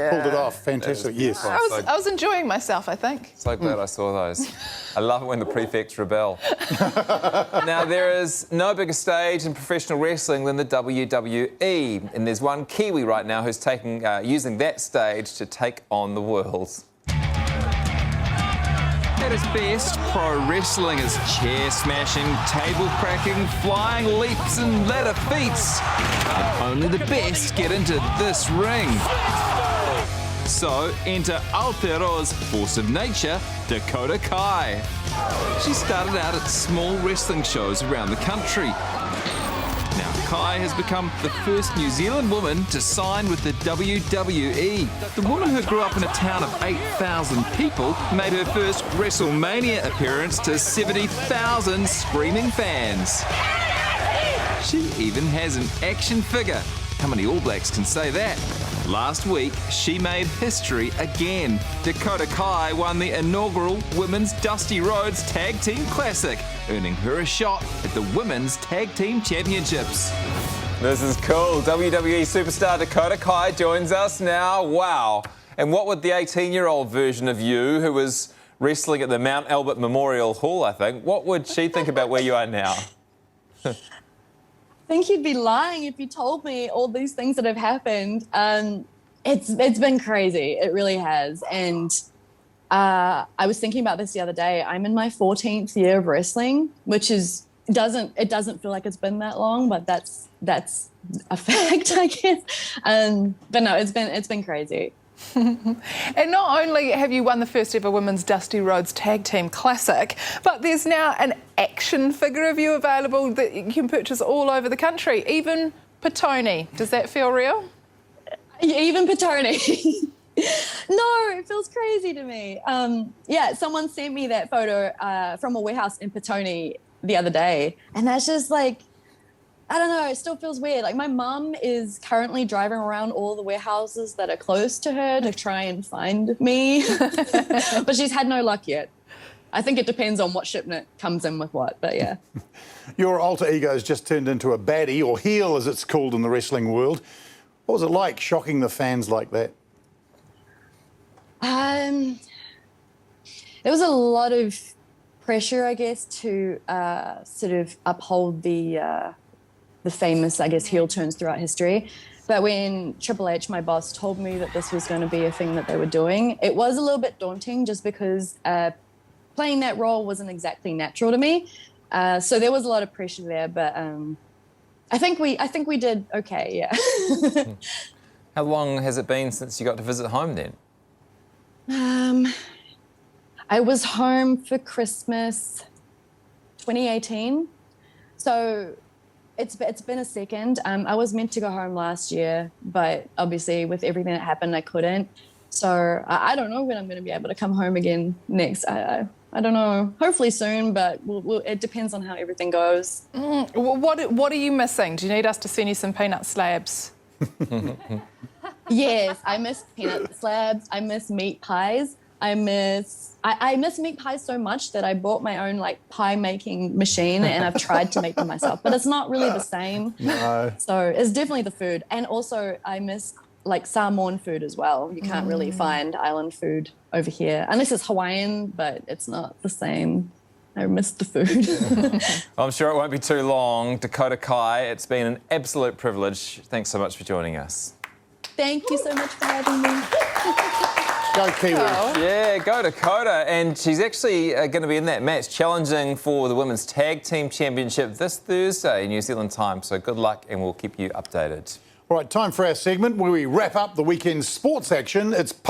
Pulled it off. Fantastic, yes. I was enjoying myself, I think. So glad I saw those. I love it when the prefects rebel. Now, there is no bigger stage in professional wrestling than the WWE. And there's one Kiwi right now who's using that stage to take on the world. At its best, pro wrestling is chair smashing, table cracking, flying leaps and ladder feats. And only the best get into this ring. So enter Aotearoa's force of nature, Dakota Kai. She started out at small wrestling shows around the country. Now Kai has become the first New Zealand woman to sign with the WWE. The woman who grew up in a town of 8,000 people made her first WrestleMania appearance to 70,000 screaming fans. She even has an action figure. How many All Blacks can say that? Last week, she made history again. Dakota Kai won the inaugural Women's Dusty Rhodes Tag Team Classic, earning her a shot at the Women's Tag Team Championships. This is cool. WWE superstar Dakota Kai joins us now. Wow. And what would the 18-year-old version of you, who was wrestling at the Mount Albert Memorial Hall, I think, what would she think about where you are now? I think you'd be lying if you told me all these things that have happened. It's been crazy. It really has. And I was thinking about this the other day. I'm in my 14th year of wrestling, which doesn't feel like it's been that long, but that's a fact, I guess. But no, it's been crazy. And not only have you won the first ever Women's Dusty Rhodes Tag Team Classic, but there's now an action figure of you available that you can purchase all over the country, even Petone. Does that feel real? Even Petone. No, it feels crazy to me. Yeah, someone sent me that photo from a warehouse in Petone the other day, and that's just like, I don't know, it still feels weird. Like, my mum is currently driving around all the warehouses that are close to her to try and find me, but she's had no luck yet. I think it depends on what shipment comes in with what, but yeah. Your alter ego's just turned into a baddie, or heel as it's called in the wrestling world. What was it like shocking the fans like that? There was a lot of pressure, I guess, to sort of uphold the famous, I guess, heel turns throughout history. But when Triple H, my boss, told me that this was going to be a thing that they were doing, it was a little bit daunting just because playing that role wasn't exactly natural to me. So there was a lot of pressure there, but I think we did okay, yeah. How long has it been since you got to visit home then? I was home for Christmas 2018. So it's been a second. I was meant to go home last year, but obviously with everything that happened, I couldn't. So I don't know when I'm going to be able to come home again next. I don't know. Hopefully soon, but it depends on how everything goes. What are you missing? Do you need us to send you some peanut slabs? Yes, I miss peanut slabs. I miss meat pies. I miss meat pies so much that I bought my own pie making machine and I've tried to make them myself, but it's not really the same. No. So it's definitely the food. And also I miss Samoan food as well. You can't really find island food over here unless it's Hawaiian, but it's not the same. I miss the food. I'm sure it won't be too long. Dakota Kai, it's been an absolute privilege. Thanks so much for joining us. Thank you so much for having me. Go Kiwi. Yeah, go Dakota. And she's actually going to be in that match challenging for the Women's Tag Team Championship this Thursday, New Zealand time. So good luck and we'll keep you updated. All right, time for our segment where we wrap up the weekend's sports action. It's